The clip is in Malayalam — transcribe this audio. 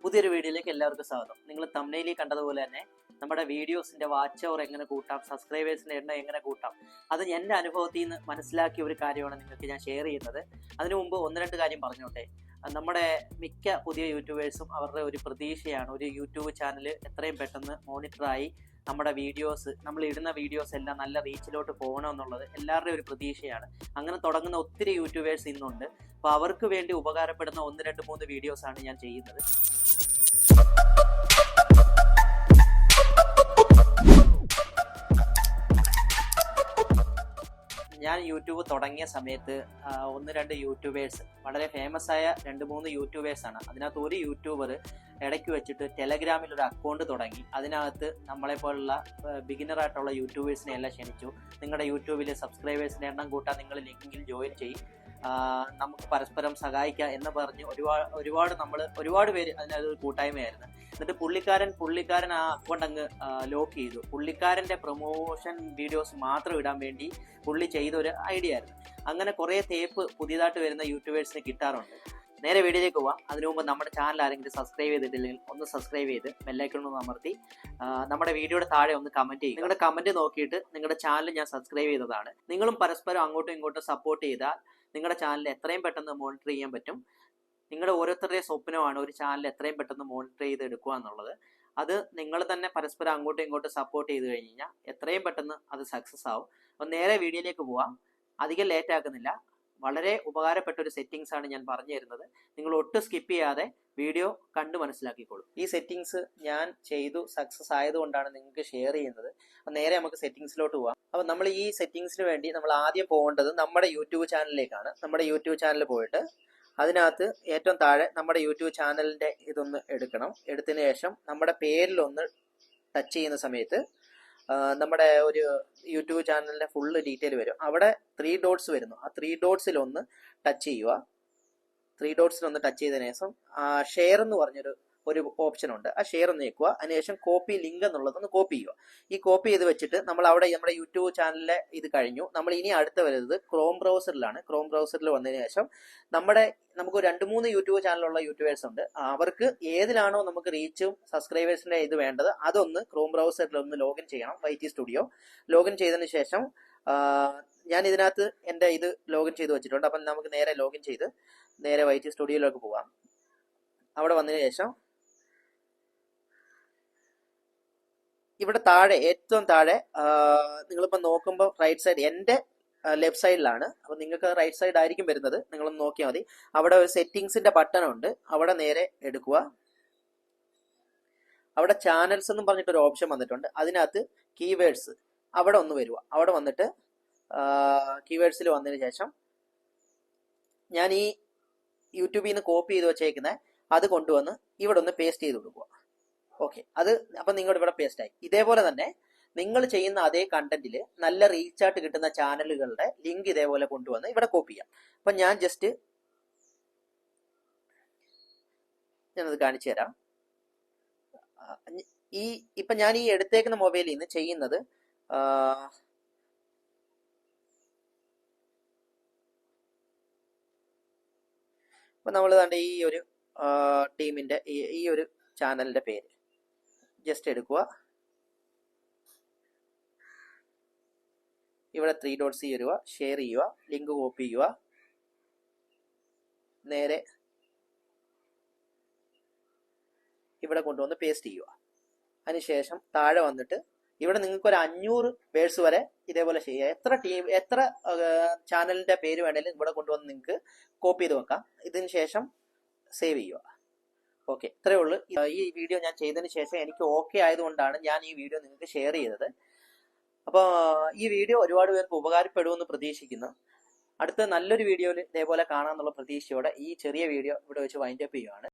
പുതിയൊരു വീഡിയോയിലേക്ക് എല്ലാവർക്കും സ്വാഗതം. നിങ്ങൾ തംബ്നെയിലിൽ കണ്ടതുപോലെ തന്നെ നമ്മുടെ വീഡിയോസിന്റെ വാച്ച് അവർ എങ്ങനെ കൂട്ടാം, സബ്സ്ക്രൈബേഴ്സിന്റെ എണ്ണം എങ്ങനെ കൂട്ടാം, അത് എൻ്റെ അനുഭവത്തിൽ നിന്ന് മനസ്സിലാക്കിയ ഒരു കാര്യമാണ് നിങ്ങൾക്ക് ഞാൻ ഷെയർ ചെയ്യുന്നത്. അതിനു മുമ്പ് ഒന്ന് രണ്ട് കാര്യം പറഞ്ഞോട്ടെ. നമ്മുടെ മിക്ക പുതിയ യൂട്യൂബേഴ്സും അവരുടെ ഒരു പ്രതീക്ഷയാണ് ഒരു യൂട്യൂബ് ചാനൽ എത്രയും പെട്ടെന്ന് മോണിറ്ററായി നമ്മുടെ വീഡിയോസ്, നമ്മൾ ഇടുന്ന വീഡിയോസ് എല്ലാം നല്ല റീച്ചിലോട്ട് പോകണമെന്നുള്ളത് എല്ലാവരുടെയും ഒരു പ്രതീക്ഷയാണ്. അങ്ങനെ തുടങ്ങുന്ന ഒത്തിരി യൂട്യൂബേഴ്സ് ഇന്നുണ്ട്. അപ്പോൾ അവർക്ക് വേണ്ടി ഉപകാരപ്പെടുന്ന 1, 2, 3 വീഡിയോസാണ് ഞാൻ ചെയ്യുന്നത്. ഞാൻ യൂട്യൂബ് തുടങ്ങിയ സമയത്ത് 1, 2 യൂട്യൂബേഴ്സ്, വളരെ ഫേമസ് ആയ 2, 3 യൂട്യൂബേഴ്സാണ്. അതിനകത്ത് ഒരു യൂട്യൂബർ ഇടയ്ക്ക് വെച്ചിട്ട് ടെലഗ്രാമിൽ ഒരു അക്കൗണ്ട് തുടങ്ങി. അതിനകത്ത് നമ്മളെപ്പോലുള്ള ബിഗിനറായിട്ടുള്ള യൂട്യൂബേഴ്സിനെ എല്ലാം ക്ഷണിച്ചു. നിങ്ങളുടെ യൂട്യൂബിൽ സബ്സ്ക്രൈബേഴ്സിൻ്റെ എണ്ണം കൂട്ടാൻ നിങ്ങൾ ലിങ്കിൽ ജോയിൻ ചെയ്യും, നമുക്ക് പരസ്പരം സഹായിക്കാം എന്ന് പറഞ്ഞ് ഒരുപാട് പേര് അതിനകത്ത് കൂട്ടായ്മയായിരുന്നു. എന്നിട്ട് പുള്ളിക്കാരൻ ആ അക്കൗണ്ട് അങ്ങ് ലോക്ക് ചെയ്തു. പുള്ളിക്കാരൻ്റെ പ്രൊമോഷൻ വീഡിയോസ് മാത്രം ഇടാൻ വേണ്ടി പുള്ളി ചെയ്തൊരു ഐഡിയ ആയിരുന്നു. അങ്ങനെ കുറേ തേപ്പ് പുതിയതായിട്ട് വരുന്ന യൂട്യൂബേഴ്സിന് കിട്ടാറുണ്ട്. നേരെ വീഡിയോയിലേക്ക് പോവാം. അതിനു മുമ്പ് നമ്മുടെ ചാനൽ ആരെങ്കിലും സബ്സ്ക്രൈബ് ചെയ്തിട്ടില്ലെങ്കിൽ ഒന്ന് സബ്സ്ക്രൈബ് ചെയ്ത് ബെല്ലൈക്കൺ ഒന്ന് അമർത്തി നമ്മുടെ വീഡിയോയുടെ താഴെ ഒന്ന് കമൻറ്റ് ചെയ്യും. നിങ്ങളുടെ കമൻറ്റ് നോക്കിയിട്ട് നിങ്ങളുടെ ചാനൽ ഞാൻ സബ്സ്ക്രൈബ് ചെയ്തതാണ്. നിങ്ങളും പരസ്പരം അങ്ങോട്ടും ഇങ്ങോട്ടും സപ്പോർട്ട് ചെയ്താൽ നിങ്ങളുടെ ചാനൽ എത്രയും പെട്ടെന്ന് മോണിറ്റർ ചെയ്യാൻ പറ്റും. നിങ്ങളുടെ ഓരോരുത്തരുടെയും സ്വപ്നമാണ് ഒരു ചാനൽ എത്രയും പെട്ടെന്ന് മോണിറ്റർ ചെയ്ത് എടുക്കുക എന്നുള്ളത്. അത് നിങ്ങൾ തന്നെ പരസ്പരം അങ്ങോട്ടും ഇങ്ങോട്ടും സപ്പോർട്ട് ചെയ്ത് കഴിഞ്ഞ് കഴിഞ്ഞാൽ എത്രയും പെട്ടെന്ന് അത് സക്സസ് ആവും. അപ്പം നേരെ വീഡിയോയിലേക്ക് പോവാം. അധികം ലേറ്റ് ആക്കുന്നില്ല. വളരെ ഉപകാരപ്പെട്ട ഒരു സെറ്റിങ്സ് ആണ് ഞാൻ പറഞ്ഞു തരുന്നത്. നിങ്ങൾ ഒട്ടും സ്കിപ്പ് ചെയ്യാതെ വീഡിയോ കണ്ട് മനസ്സിലാക്കിക്കോളൂ. ഈ സെറ്റിങ്സ് ഞാൻ ചെയ്തു സക്സസ് ആയതുകൊണ്ടാണ് നിങ്ങൾക്ക് ഷെയർ ചെയ്യുന്നത്. അപ്പം നേരെ നമുക്ക് സെറ്റിങ്സിലോട്ട് പോവാം. അപ്പം നമ്മൾ ഈ സെറ്റിങ്സിന് വേണ്ടി നമ്മൾ ആദ്യം പോകേണ്ടത് നമ്മുടെ യൂട്യൂബ് ചാനലിലേക്കാണ്. നമ്മുടെ യൂട്യൂബ് ചാനലിൽ പോയിട്ട് അതിനകത്ത് ഏറ്റവും താഴെ നമ്മുടെ യൂട്യൂബ് ചാനലിൻ്റെ ഇതൊന്ന് എടുക്കണം. എടുത്തതിന് ശേഷം നമ്മുടെ പേരിലൊന്ന് ടച്ച് ചെയ്യുന്ന സമയത്ത് നമ്മുടെ ഒരു യൂട്യൂബ് ചാനലിൻ്റെ ഫുള്ള് ഡീറ്റെയിൽ വരും. അവിടെ 3 ഡോട്ട്സ് വരുന്നു. ആ 3 ഡോട്ട്സിലൊന്ന് ടച്ച് ചെയ്യുക. 3 ഡോട്ട്സിലൊന്ന് ടച്ച് ചെയ്തതിനു ശേഷം ഷെയർ എന്ന് പറഞ്ഞൊരു ഓപ്ഷൻ ഉണ്ട്. ആ ഷെയർ ഒന്ന് ഞെക്കുക. അതിനുശേഷം കോപ്പി ലിങ്ക് എന്നുള്ളതൊന്ന് കോപ്പി ചെയ്യുക. ഈ കോപ്പി ചെയ്ത് വെച്ചിട്ട് നമ്മൾ അവിടെ നമ്മുടെ യൂട്യൂബ് ചാനലിലെ ഇത് കഴിഞ്ഞു. നമ്മൾ ഇനി അടുത്ത് വരുന്നത് ക്രോം ബ്രൗസറിലാണ്. ക്രോം ബ്രൗസറിൽ വന്നതിന് ശേഷം നമുക്ക് 2, 3 യൂട്യൂബ് ചാനലുള്ള യൂട്യൂബേഴ്സ് ഉണ്ട്. അവർക്ക് ഏതിലാണോ നമുക്ക് റീച്ചും സബ്സ്ക്രൈബേഴ്സിന്റെ ഇത് വേണ്ടത് അതൊന്ന് ക്രോം ബ്രൗസറിൽ ഒന്ന് ലോഗിൻ ചെയ്യണം. YT സ്റ്റുഡിയോ ലോഗിൻ ചെയ്തതിന് ശേഷം ഞാൻ ഇതിനകത്ത് എൻ്റെ ഇത് ലോഗിൻ ചെയ്ത് വെച്ചിട്ടുണ്ട്. അപ്പം നമുക്ക് നേരെ ലോഗിൻ ചെയ്ത് നേരെ YT സ്റ്റുഡിയോയിലേക്ക് പോകാം. അവിടെ വന്നതിന് ശേഷം ഇവിടെ താഴെ ഏറ്റവും താഴെ നിങ്ങളിപ്പോൾ നോക്കുമ്പോൾ റൈറ്റ് സൈഡ് എൻ്റെ ലെഫ്റ്റ് സൈഡിലാണ്. അപ്പോൾ നിങ്ങൾക്ക് റൈറ്റ് സൈഡ് ആയിരിക്കും വരുന്നത്. നിങ്ങളൊന്ന് നോക്കിയാൽ മതി. അവിടെ ഒരു സെറ്റിങ്സിന്റെ ബട്ടൺ ഉണ്ട്. അവിടെ നേരെ എടുക്കുക. അവിടെ ചാനൽസ് എന്നും പറഞ്ഞിട്ടൊരു ഓപ്ഷൻ വന്നിട്ടുണ്ട്. അതിനകത്ത് കീവേഡ്സ് അവിടെ ഒന്ന് വരിക. അവിടെ വന്നിട്ട് കീവേഡ്സിൽ വന്നതിന് ശേഷം ഞാൻ ഈ യൂട്യൂബിൽ നിന്ന് കോപ്പി ചെയ്ത് വെച്ചേക്കുന്ന അത് കൊണ്ടുവന്ന് ഇവിടെ ഒന്ന് പേസ്റ്റ് ചെയ്ത് കൊടുക്കുക. ഓക്കെ, അത് അപ്പം നിങ്ങളുടെ ഇവിടെ പേസ്റ്റ് ആയി. ഇതേപോലെ തന്നെ നിങ്ങൾ ചെയ്യുന്ന അതേ കണ്ടന്റിൽ നല്ല റീച്ചായിട്ട് കിട്ടുന്ന ചാനലുകളുടെ ലിങ്ക് ഇതേപോലെ കൊണ്ടുവന്ന് ഇവിടെ കോപ്പി ചെയ്യാം. അപ്പം ഞാനത് കാണിച്ചു തരാം. ഇപ്പം ഞാൻ ഈ എടുത്തേക്കുന്ന മൊബൈലിൽ നിന്ന് ചെയ്യുന്നത് അപ്പം നമ്മൾ കണ്ട ഈ ഒരു ടീമിൻ്റെ ഈ ഒരു ചാനലിൻ്റെ പേര് ജസ്റ്റ് എടുക്കുക. ഇവിടെ 3 ഡോട്ട്സ് വരിക, ഷെയർ ചെയ്യുക, ലിങ്ക് കോപ്പി ചെയ്യുക, നേരെ ഇവിടെ കൊണ്ടുവന്ന് പേസ്റ്റ് ചെയ്യുക. അതിനുശേഷം താഴെ വന്നിട്ട് ഇവിടെ നിങ്ങൾക്ക് ഒരു 500 വേർഡ്സ് വരെ ഇതേപോലെ ചെയ്യുക. എത്ര ചാനലിന്റെ പേര് വേണമെങ്കിലും ഇവിടെ കൊണ്ടുവന്ന് നിങ്ങൾക്ക് കോപ്പി ചെയ്ത് വെക്കാം. ഇതിന് ശേഷം സേവ് ചെയ്യുക. ഓക്കെ, ഇത്രയേ ഉള്ളൂ. ഈ വീഡിയോ ഞാൻ ചെയ്തതിന് ശേഷം എനിക്ക് ഓക്കെ ആയതുകൊണ്ടാണ് ഞാൻ ഈ വീഡിയോ നിങ്ങൾക്ക് ഷെയർ ചെയ്തത്. അപ്പോൾ ഈ വീഡിയോ ഒരുപാട് പേർക്ക് ഉപകാരപ്പെടുമെന്ന് പ്രതീക്ഷിക്കുന്നു. അടുത്ത നല്ലൊരു വീഡിയോയിൽ ഇതേപോലെ കാണാമെന്നുള്ള പ്രതീക്ഷയോടെ ഈ ചെറിയ വീഡിയോ ഇവിടെ വെച്ച് വൈൻഡ് അപ്പ് ചെയ്യുകയാണ്.